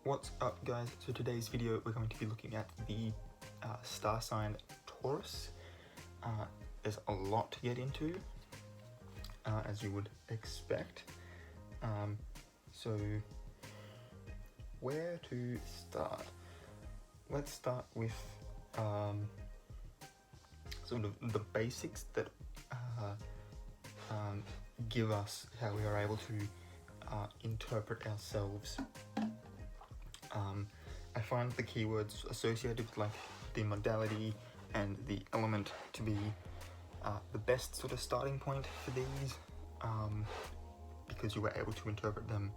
What's up, guys? So today's video we're going to be looking at the star sign Taurus. There's a lot to get into, as you would expect. So where to start? Let's start with sort of the basics that give us how we are able to interpret ourselves. I find the keywords associated with like the modality and the element to be the best sort of starting point for these, because you are able to interpret them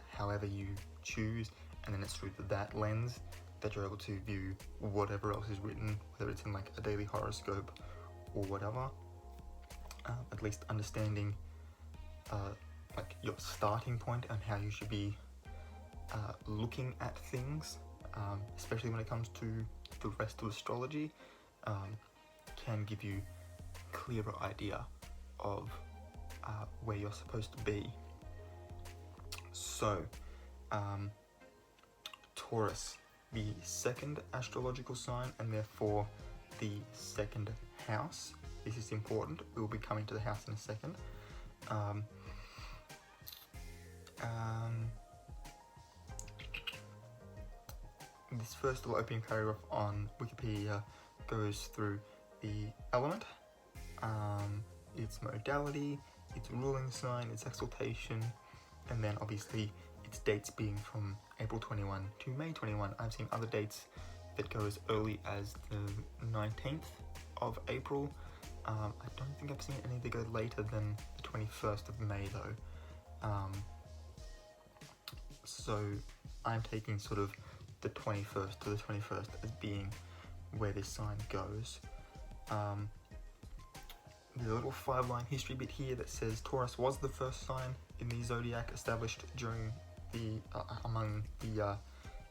however you choose, and then it's through that lens that you're able to view whatever else is written, whether it's in like a daily horoscope or whatever. At least understanding like your starting point and how you should be looking at things, especially when it comes to the rest of astrology, can give you a clearer idea of where you're supposed to be. So, Taurus, the second astrological sign, and therefore the second house. This is important. We will be coming to the house in a second. This first little opening paragraph on Wikipedia goes through the element, its modality, its ruling sign, its exaltation, and then obviously its dates being from April 21 to May 21. I've seen other dates that go as early as the 19th of April. I don't think I've seen any that go later than the 21st of May though. So I'm taking sort of the 21st to the 21st as being where this sign goes. There's a little 5-line history bit here that says Taurus was the first sign in the zodiac established during the among the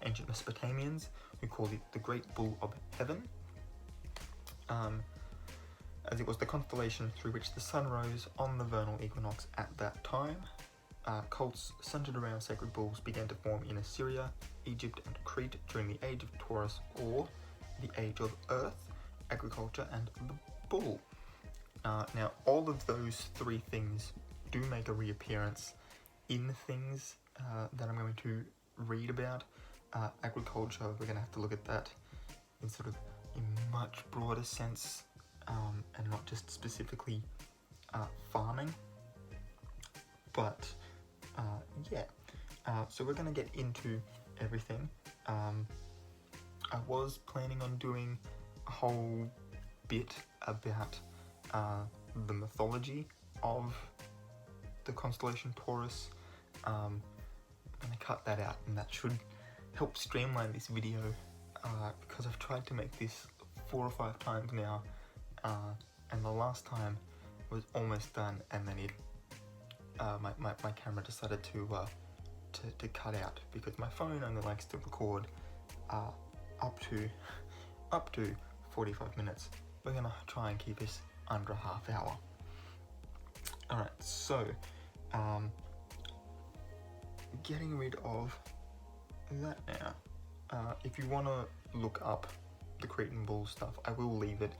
ancient Mesopotamians, who called it the Great Bull of Heaven, as it was the constellation through which the sun rose on the vernal equinox at that time. Cults centered around sacred bulls began to form in Assyria, Egypt, and Crete during the Age of Taurus, or the Age of Earth, Agriculture, and the Bull. Now, all of those three things do make a reappearance in things that I'm going to read about. Agriculture, we're going to have to look at that in sort of a much broader sense, and not just specifically farming. But so we're going to get into everything. I was planning on doing a whole bit about the mythology of the constellation Taurus. I'm going to cut that out, and that should help streamline this video, because I've tried to make this 4 or 5 times now, and the last time was almost done, and then it my camera decided to cut out, because my phone only likes to record up to 45 minutes. We're gonna try and keep this under a half hour. Alright, so getting rid of that now. If you want to look up the Cretan Bull stuff, I will leave it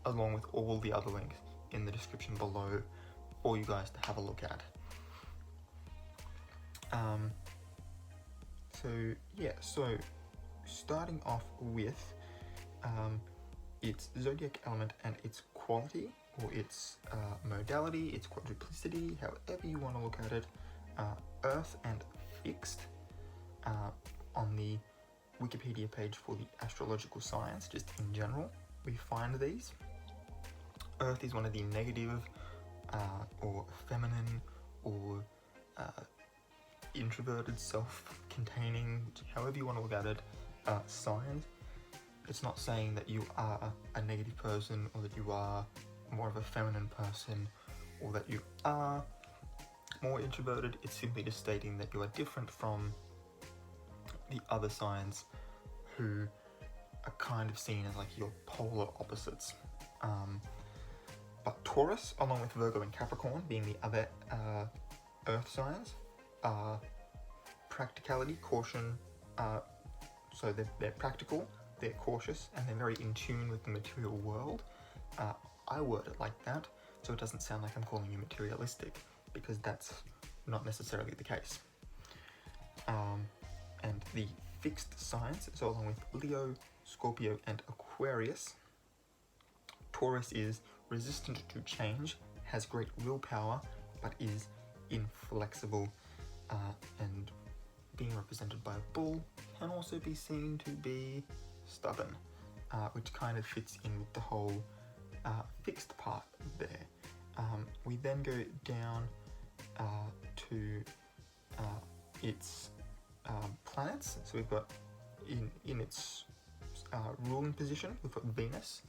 along with all the other links in the description below for you guys to have a look at. So starting off with its zodiac element and its quality, or its modality, its quadruplicity, however you want to look at it. Earth and fixed, on the Wikipedia page for the astrological science, just in general, we find these. Earth is one of the negative or feminine or introverted, self-containing, however you want to look at it, signs. It's not saying that you are a negative person, or that you are more of a feminine person, or that you are more introverted. It's simply just stating that you are different from the other signs who are kind of seen as like your polar opposites. But Taurus, along with Virgo and Capricorn, being the other earth signs, are practicality, caution, so they're practical, they're cautious, and they're very in tune with the material world. I word it like that, so it doesn't sound like I'm calling you materialistic, because that's not necessarily the case. And the fixed signs, so along with Leo, Scorpio, and Aquarius, Taurus is resistant to change, has great willpower, but is inflexible, and being represented by a bull can also be seen to be stubborn, which kind of fits in with the whole fixed part there. We then go down to its planets. So we've got in its ruling position, we've got Venus.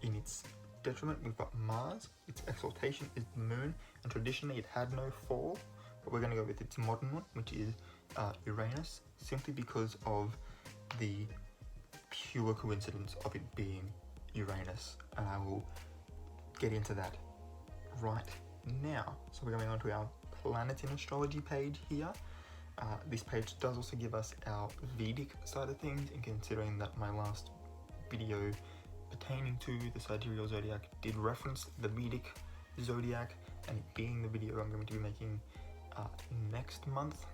In its detriment, we've got Mars. Its exaltation is the moon, and traditionally it had no fall, but we're going to go with its modern one, which is Uranus, simply because of the pure coincidence of it being Uranus, and I will get into that right now. So we're going on to our planets in astrology page here. This page does also give us our Vedic side of things, and considering that my last video pertaining to the sidereal zodiac did reference the Vedic zodiac, and it being the video I'm going to be making next month,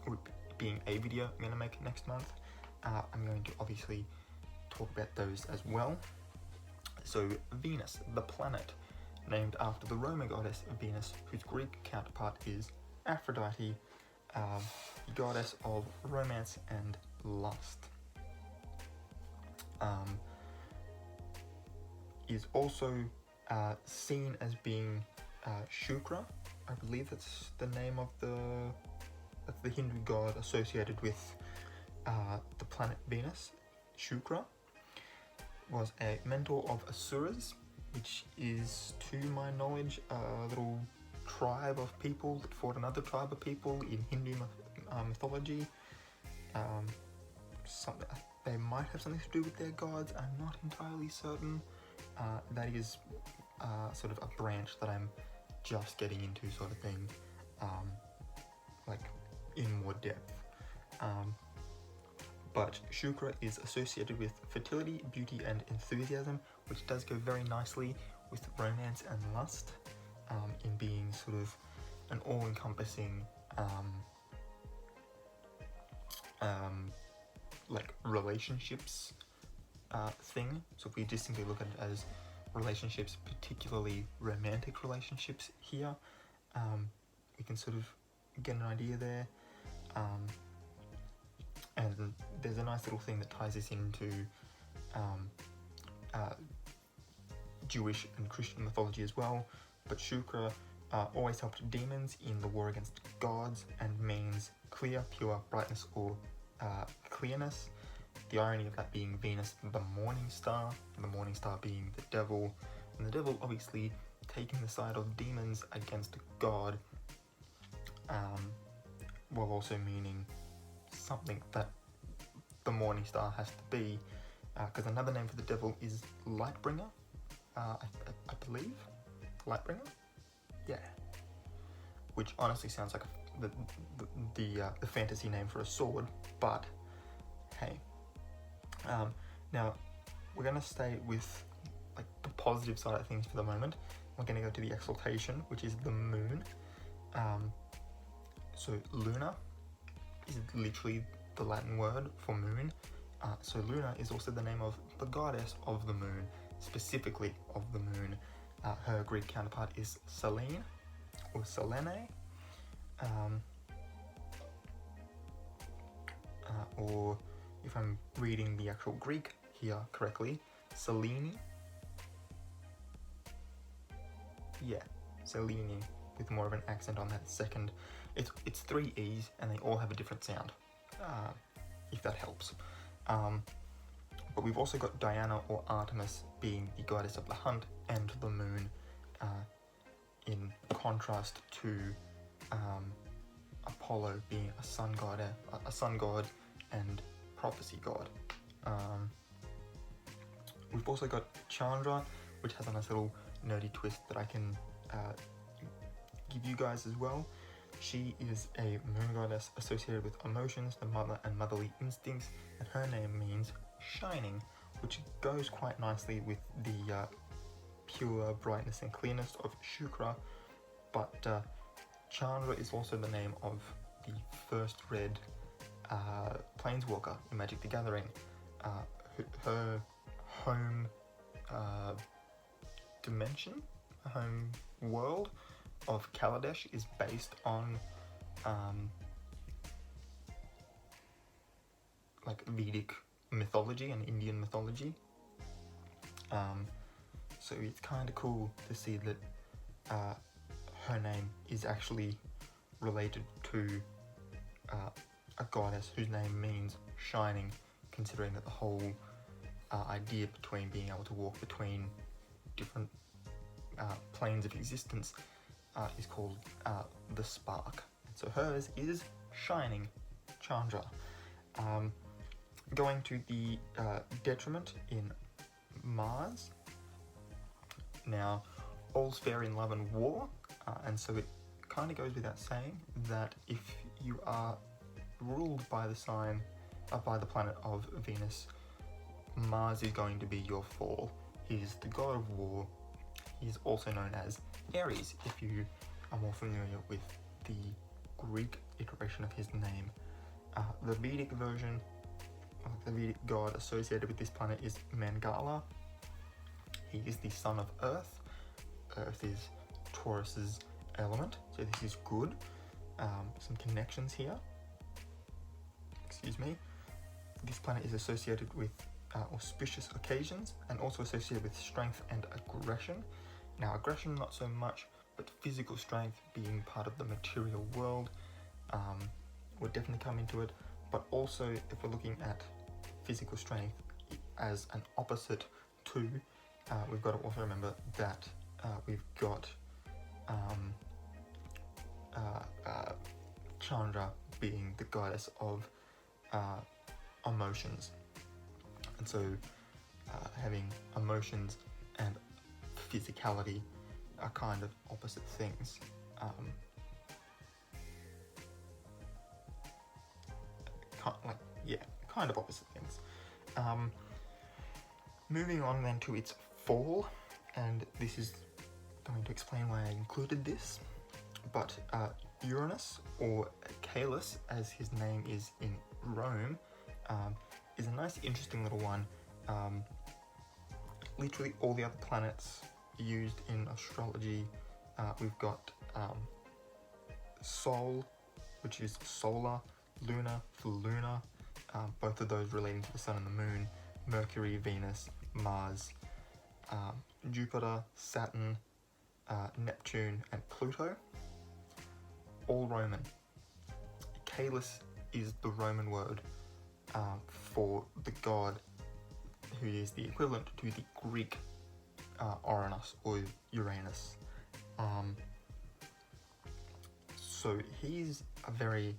or being a video I'm going to make next month, I'm going to obviously talk about those as well. So Venus, the planet, named after the Roman goddess Venus, whose Greek counterpart is Aphrodite, goddess of romance and lust. Is also seen as being Shukra. I believe that's the name of the Hindu god associated with the planet Venus. Shukra was a mentor of Asuras, which is, to my knowledge, a little tribe of people that fought another tribe of people in Hindu mythology. They might have something to do with their gods, I'm not entirely certain. That is sort of a branch that I'm just getting into, sort of thing, like in more depth. But Shukra is associated with fertility, beauty, and enthusiasm, which does go very nicely with romance and lust, in being sort of an all-encompassing like relationships thing. So if we just simply look at it as relationships, particularly romantic relationships here, we can sort of get an idea there. And there's a nice little thing that ties this into Jewish and Christian mythology as well. But Shukra always helped demons in the war against gods, and means clear, pure, brightness, or clearness. The irony of that being Venus, the morning star being the devil, and the devil obviously taking the side of demons against God, while also meaning something that the morning star has to be, because another name for the devil is Lightbringer, I believe, Lightbringer, yeah, which honestly sounds like the fantasy name for a sword, but hey. Now we're going to stay with like the positive side of things for the moment. We're going to go to the exaltation, which is the moon. So Luna is literally the Latin word for moon. So Luna is also the name of the goddess of the moon, specifically of the moon. Her Greek counterpart is Selene, or Selene, or if I'm reading the actual Greek here correctly, Selene. Yeah, Selene, with more of an accent on that second. It's three E's, and they all have a different sound, if that helps. But we've also got Diana, or Artemis, being the goddess of the hunt and the moon, in contrast to Apollo being a sun god and prophecy god. We've also got Chandra, which has a nice little nerdy twist that I can give you guys as well. She is a moon goddess associated with emotions, the mother and motherly instincts, and her name means shining, which goes quite nicely with the pure brightness and clearness of Shukra. But Chandra is also the name of the first red planeswalker in Magic the Gathering. Her home dimension, home world of Kaladesh is based on like Vedic mythology and Indian mythology. So it's kind of cool to see that her name is actually related to a goddess whose name means shining, considering that the whole idea between being able to walk between different planes of existence is called the spark. So hers is shining, Chandra. Going to the detriment in Mars. Now, all's fair in love and war, and so it kind of goes without saying that if you are ruled by the sign, by the planet of Venus, Mars is going to be your fall. He is the god of war. He is also known as Ares, if you are more familiar with the Greek iteration of his name. The Vedic version, the Vedic god associated with this planet is Mangala. He is the son of Earth. Earth is Taurus's element, so this is good. Some connections here. Excuse me. This planet is associated with auspicious occasions and also associated with strength and aggression. Now, aggression not so much, but physical strength being part of the material world would definitely come into it. But also, if we're looking at physical strength as an opposite to, we've got to also remember that we've got Chandra being the goddess of emotions, and so having emotions and physicality are kind of opposite things. Kind of opposite things. Moving on then to its fall, and this is going to explain why I included this, but Uranus, or Caelus as his name is in Rome, is a nice interesting little one. Literally all the other planets used in astrology, we've got Sol, which is solar, Luna for lunar, both of those relating to the sun and the moon, Mercury, Venus, Mars, Jupiter, Saturn, Neptune, and Pluto, all Roman. Caelus is the Roman word for the god who is the equivalent to the Greek Uranus or Uranus. So he's a very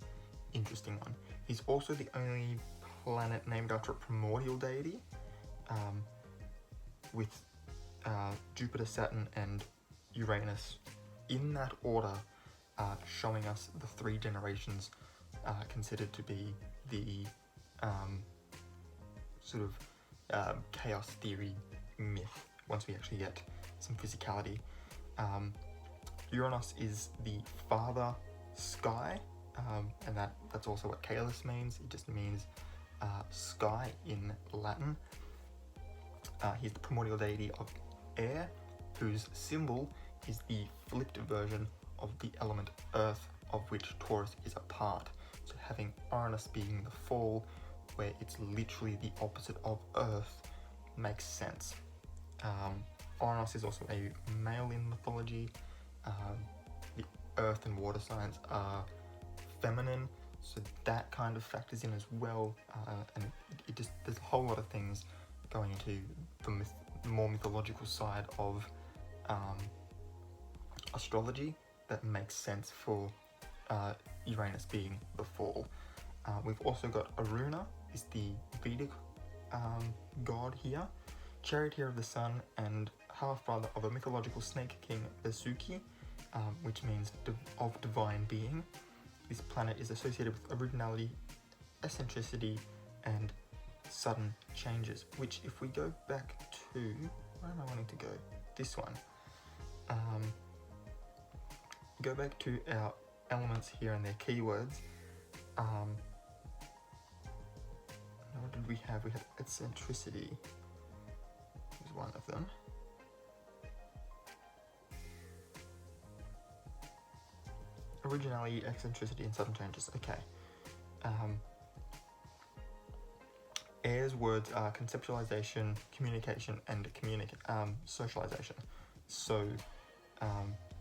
interesting one. He's also the only planet named after a primordial deity, with Jupiter, Saturn, and Uranus in that order, showing us the three generations considered to be the sort of chaos theory myth, once we actually get some physicality. Uranus is the father sky, and that's also what Caelus means. It just means sky in Latin. He's the primordial deity of air, whose symbol is the flipped version of the element earth, of which Taurus is a part. So having Uranus being the fall, where it's literally the opposite of earth, makes sense. Uranus is also a male in mythology. The earth and water signs are feminine, so that kind of factors in as well, and it just, there's a whole lot of things going into the more mythological side of astrology that makes sense for Uranus being the fall. We've also got Aruna, is the Vedic god here, charioteer of the sun and half-brother of a mythological snake king, Vesuki, which means of divine being. This planet is associated with originality, eccentricity, and sudden changes, which if we go back to, where am I wanting to go? This one. Go back to our elements here and their keywords. What did we have? We had eccentricity, was one of them. Originality, eccentricity, and sudden changes. Okay. Air's words are conceptualization, communication, and socialization. So,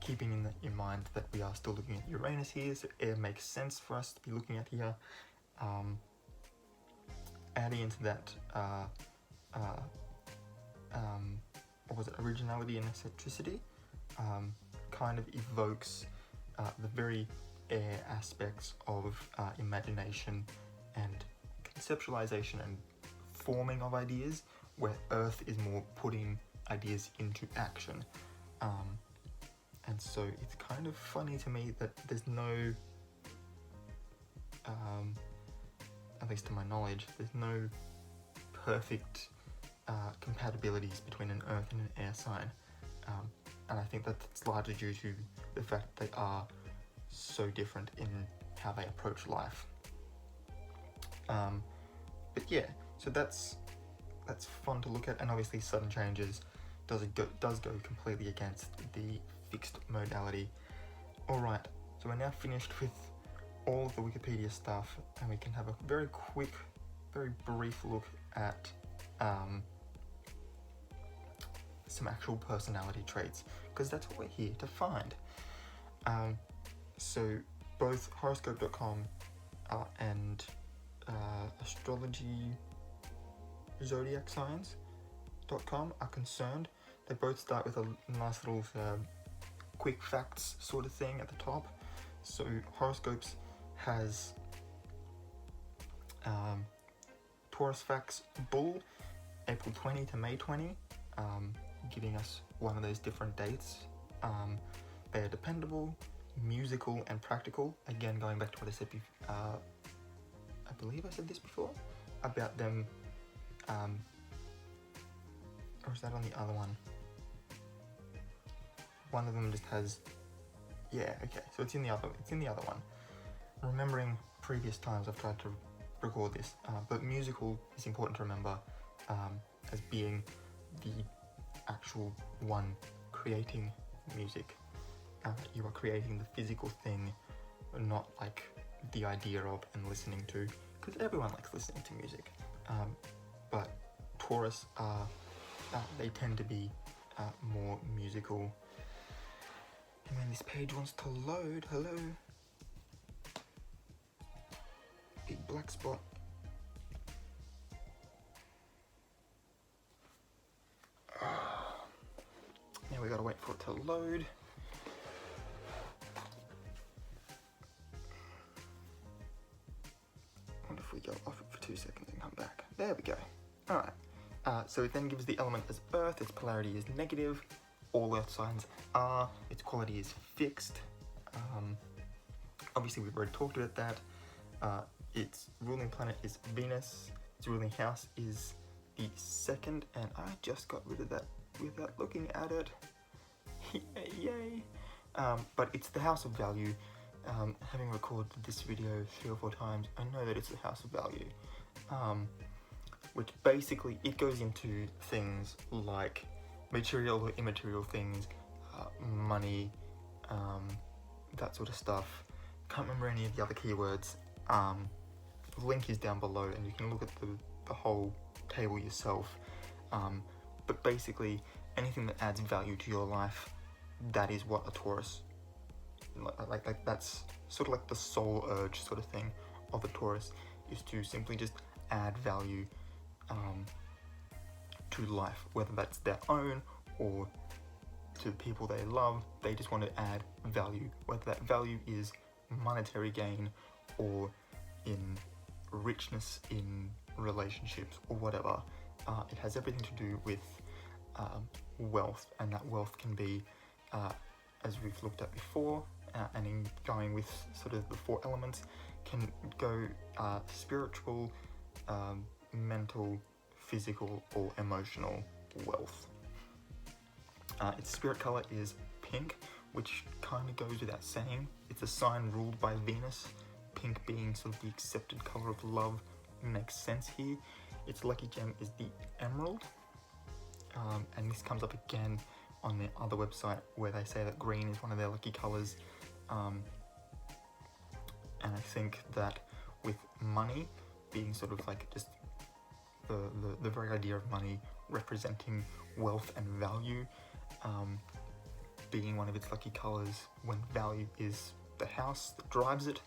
keeping in mind that we are still looking at Uranus here, so air makes sense for us to be looking at here. Adding into that, what was it, originality and eccentricity, kind of evokes the very air aspects of imagination and conceptualization and forming of ideas, where Earth is more putting ideas into action. And so it's kind of funny to me that there's no, at least to my knowledge, there's no perfect compatibilities between an Earth and an air sign. And I think that's largely due to the fact that they are so different in how they approach life. But yeah, so that's fun to look at, and obviously sudden changes does go completely against the fixed modality. Alright, so we're now finished with all of the Wikipedia stuff, and we can have a very quick, very brief look at some actual personality traits, because that's what we're here to find. So both horoscope.com and Astrology Zodiac Signs.com are concerned. They both start with a nice little quick facts sort of thing at the top. So horoscopes has Taurus facts bull, April 20 to May 20, giving us one of those different dates. They are dependable, musical, and practical. Again, going back to what I said before, I believe I said this before about them, or is that on the other one? One of them just has, yeah, okay, so it's in the other one. Remembering previous times I've tried to record this, but musical is important to remember as being the actual one creating music. You are creating the physical thing, not like the idea of and listening to, because everyone likes listening to music. But Taurus they tend to be more musical. And when this page wants to load, hello, big black spot. Now we gotta wait for it to load. What if we go off it for 2 seconds and come back? There we go. Alright. So it then gives the element as Earth, its polarity is negative, all Earth signs are, its quality is fixed. Obviously we've already talked about that. Its ruling planet is Venus, its ruling house is the second, and I just got rid of that without looking at it. Yay! But it's the house of value. Having recorded this video 3 or 4 times, I know that it's the house of value. Which basically, it goes into things like material or immaterial things, money, that sort of stuff. Can't remember any of the other keywords. Link is down below and you can look at the whole table yourself. But basically, anything that adds value to your life, that is what a Taurus, like that's sort of like the soul urge sort of thing of a Taurus, is to simply just add value to life, whether that's their own or to the people they love. They just want to add value, whether that value is monetary gain or in richness in relationships or whatever. It has everything to do with wealth, and that wealth can be, as we've looked at before, and in going with sort of the 4 elements, can go spiritual, mental, physical, or emotional wealth. Its spirit color is pink, which kind of goes without saying. It's a sign ruled by Venus, pink being sort of the accepted color of love makes sense here. Its lucky gem is the emerald, and this comes up again on their other website where they say that green is one of their lucky colors. And I think that with money being sort of like just the very idea of money representing wealth and value, being one of its lucky colors when value is the house that drives it,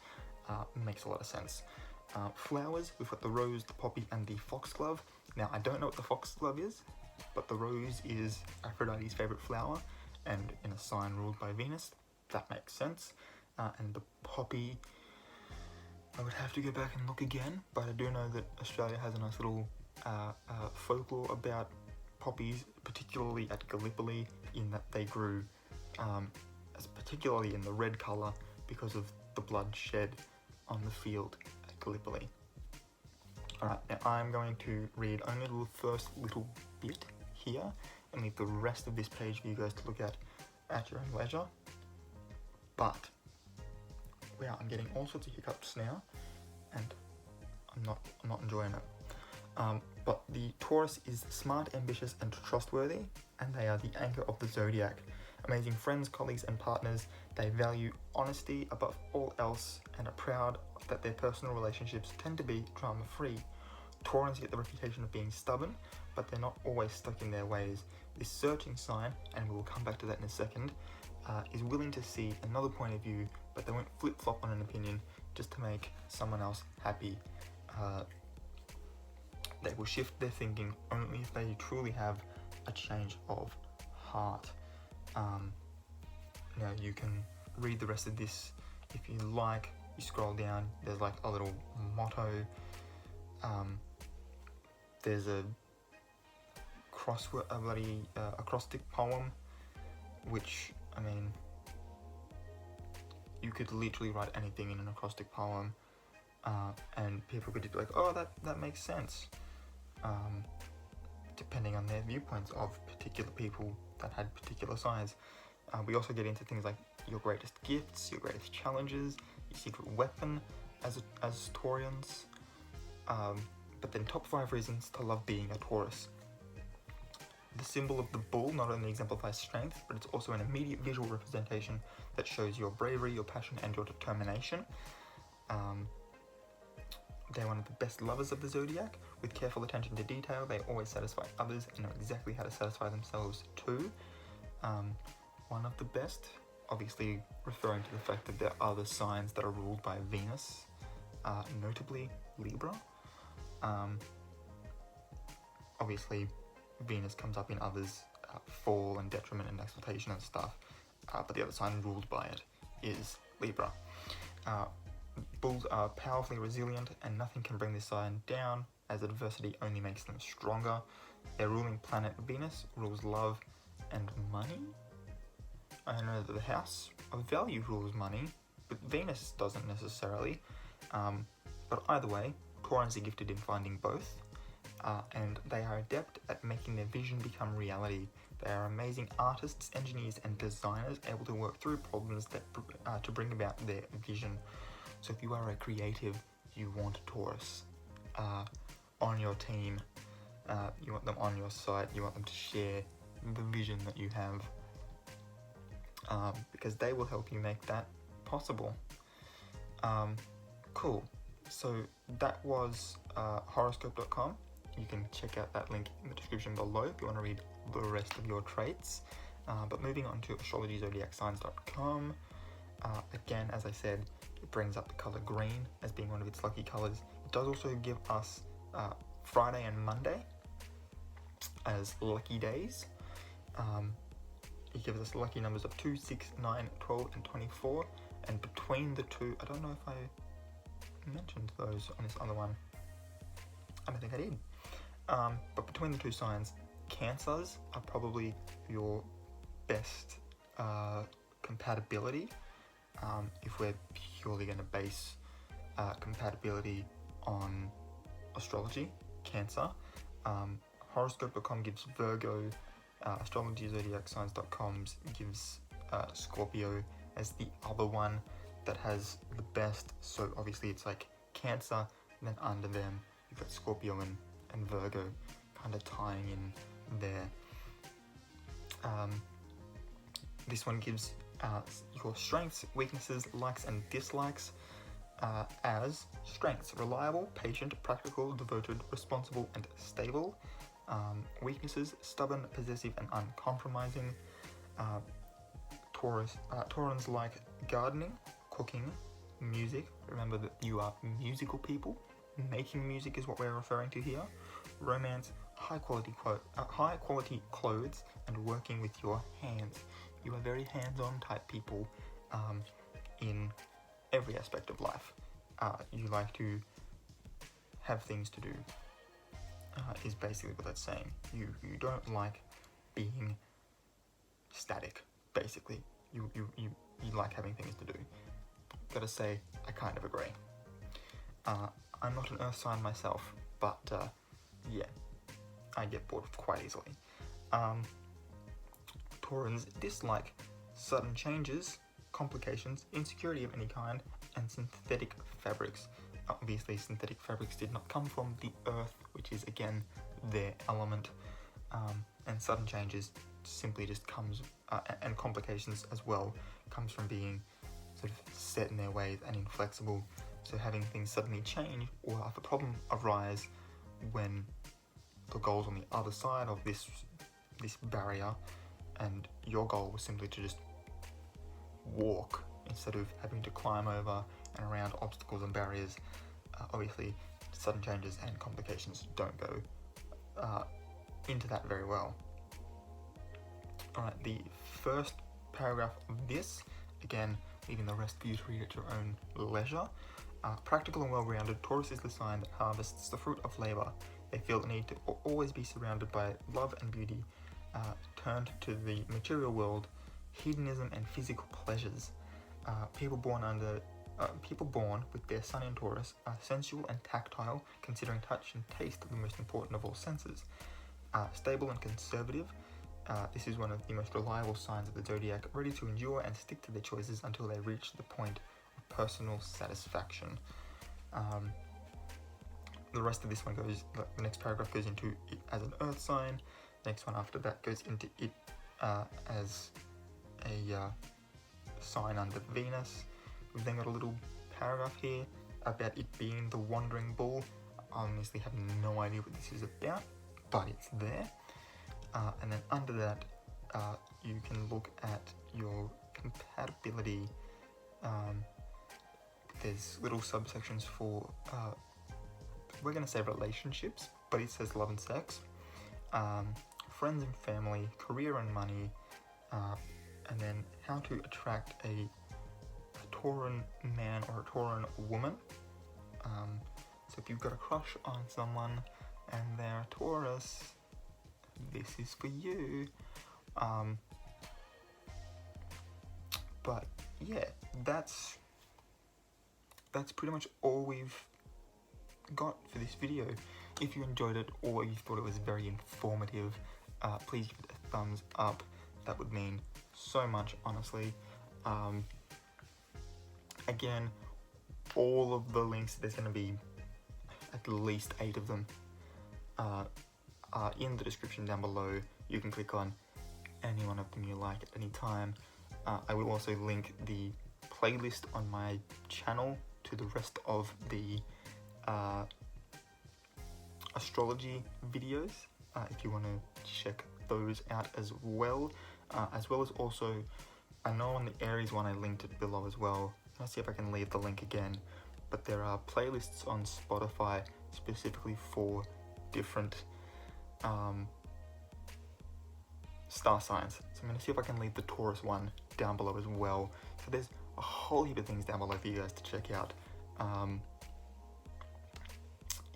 makes a lot of sense. Flowers, we've got the rose, the poppy, and the foxglove. Now, I don't know what the foxglove is, but the rose is Aphrodite's favorite flower, and in a sign ruled by Venus, that makes sense. And the poppy, I would have to go back and look again, but I do know that Australia has a nice little folklore about poppies, particularly at Gallipoli, in that they grew particularly in the red colour because of the blood shed on the field at Gallipoli. Alright, now I'm going to read only the first little bit here and leave the rest of this page for you guys to look at your own leisure. But, wow, I'm getting all sorts of hiccups now, and I'm not enjoying it. But the Taurus is smart, ambitious, and trustworthy, and they are the anchor of the zodiac. Amazing friends, colleagues, and partners, they value honesty above all else and are proud that their personal relationships tend to be drama-free. Taurans get the reputation of being stubborn, but they're not always stuck in their ways. This searching sign, and we'll come back to that in a second, is willing to see another point of view, but they won't flip-flop on an opinion just to make someone else happy. They will shift their thinking only if they truly have a change of heart. Now you can read the rest of this if you like. You scroll down, there's like a little motto. There's a acrostic poem, which, I mean, you could literally write anything in an acrostic poem, and people could just be like, oh, that makes sense, depending on their viewpoints of particular people that had particular signs. We also get into things like your greatest gifts, your greatest challenges, your secret weapon as Taurians, but then top 5 reasons to love being a Taurus. The symbol of the bull not only exemplifies strength, but it's also an immediate visual representation that shows your bravery, your passion, and your determination. They're one of the best lovers of the zodiac. With careful attention to detail, they always satisfy others and know exactly how to satisfy themselves too. One of the best, obviously referring to the fact that there are other signs that are ruled by Venus, notably Libra. Obviously, Venus comes up in others, fall and detriment and exaltation and stuff, but the other sign ruled by it is Libra. Bulls are powerfully resilient, and nothing can bring this sign down, as adversity only makes them stronger. Their ruling planet Venus rules love and money. I know that the house of value rules money, but Venus doesn't necessarily. But either way, Taurans are gifted in finding both, and they are adept at making their vision become reality. They are amazing artists, engineers, and designers, able to work through problems that to bring about their vision. So if you are a creative, you want a Taurus on your team. You want them on your site. You want them to share the vision that you have, because they will help you make that possible. Cool. So that was horoscope.com. You can check out that link in the description below if you want to read the rest of your traits. But moving on to astrologyzodiacsigns.com. Again, as I said, it brings up the color green as being one of its lucky colors. It does also give us Friday and Monday as lucky days. It gives us lucky numbers of 2, 6, 9, 12, and 24. And between the two, I don't know if I mentioned those on this other one. I don't think I did. But between the two signs, Cancers are probably your best compatibility. If we're purely going to base compatibility on astrology, Cancer. Horoscope.com gives Virgo, astrologyzodiacsigns.com gives Scorpio as the other one that has the best. So obviously it's like Cancer, and then under them you've got Scorpio and Virgo kind of tying in there. This one gives your strengths, weaknesses, likes and dislikes as strengths: reliable, patient, practical, devoted, responsible and stable. Weaknesses: stubborn, possessive and uncompromising. Taurans like gardening, cooking, music. Remember that you are musical people. Making music is what we're referring to here. Romance, high quality clothes and working with your hands. You are very hands-on type people in every aspect of life. You like to have things to do, is basically what that's saying. You don't like being static, basically. You like having things to do. Gotta say, I kind of agree. I'm not an earth sign myself, but yeah, I get bored quite easily. Taurans dislike sudden changes, complications, insecurity of any kind, and synthetic fabrics. Obviously, synthetic fabrics did not come from the earth, which is again their element, and sudden changes simply just comes, and complications as well, comes from being sort of set in their ways and inflexible. So having things suddenly change or have a problem arise when the goal's on the other side of this barrier, and your goal was simply to just walk instead of having to climb over and around obstacles and barriers. Obviously, sudden changes and complications don't go into that very well. Alright, the first paragraph of this, again, leaving the rest for you to read at your own leisure. Practical and well-rounded, Taurus is the sign that harvests the fruit of labour. They feel the need to always be surrounded by love and beauty, turned to the material world, hedonism and physical pleasures. People born with their sun in Taurus are sensual and tactile, considering touch and taste the most important of all senses. Stable and conservative. This is one of the most reliable signs of the zodiac, ready to endure and stick to their choices until they reach the point of personal satisfaction. The rest of this one goes, the next paragraph goes into it as an earth sign. The next one after that goes into it as a sign under Venus. We've then got a little paragraph here about it being the wandering bull. I honestly have no idea what this is about, but it's there. And then under that, you can look at your compatibility. There's little subsections for, we're going to say relationships, but it says love and sex, friends and family, career and money, and then how to attract a Tauran man or a Tauran woman. So if you've got a crush on someone and they're a Taurus, this is for you. But yeah, that's pretty much all we've got for this video. If you enjoyed it or you thought it was very informative, please give it a thumbs up. That would mean so much, honestly. Again, all of the links, there's going to be at least 8 of them, are in the description down below. You can click on any one of them you like at any time. I will also link the playlist on my channel to the rest of the astrology videos, if you want to check those out as well as also, I know on the Aries one I linked it below as well. Let's see if I can leave the link again, but there are playlists on Spotify specifically for different star signs. So I'm going to see if I can leave the Taurus one down below as well. So there's a whole heap of things down below for you guys to check out.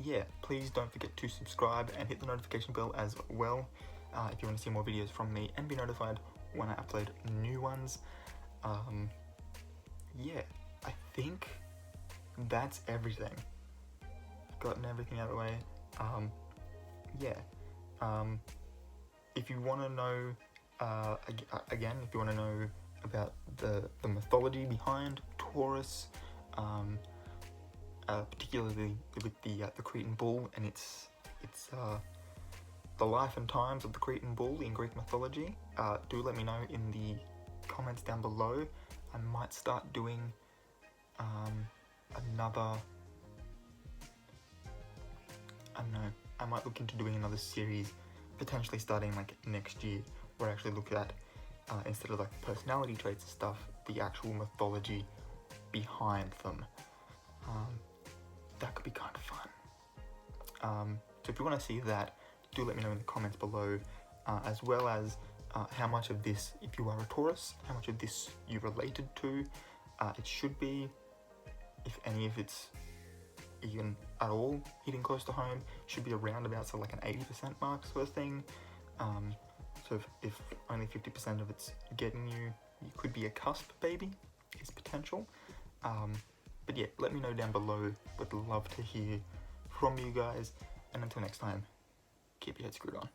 Yeah, please don't forget to subscribe and hit the notification bell as well. if you want to see more videos from me and be notified when I upload new ones. Yeah, I think that's everything. Gotten everything out of the way. Yeah. If you want to know, again, if you want to know about the mythology behind Taurus, particularly with the Cretan bull and its the life and times of the Cretan bull in Greek mythology, do let me know in the comments down below. I might start doing another, I don't know, I might look into doing another series, potentially starting like next year, where I actually look at, instead of like personality traits and stuff, the actual mythology behind them. That could be kind of fun. So if you want to see that, do let me know in the comments below, as well as how much of this, if you are a Taurus, how much of this you related to. It should be, if any of it's even at all hitting close to home, should be around about so like an 80% mark sort of thing. So if only 50% of it's getting you, you could be a cusp baby, is potential. But yeah, let me know down below. Would love to hear from you guys. And until next time, keep your head screwed on.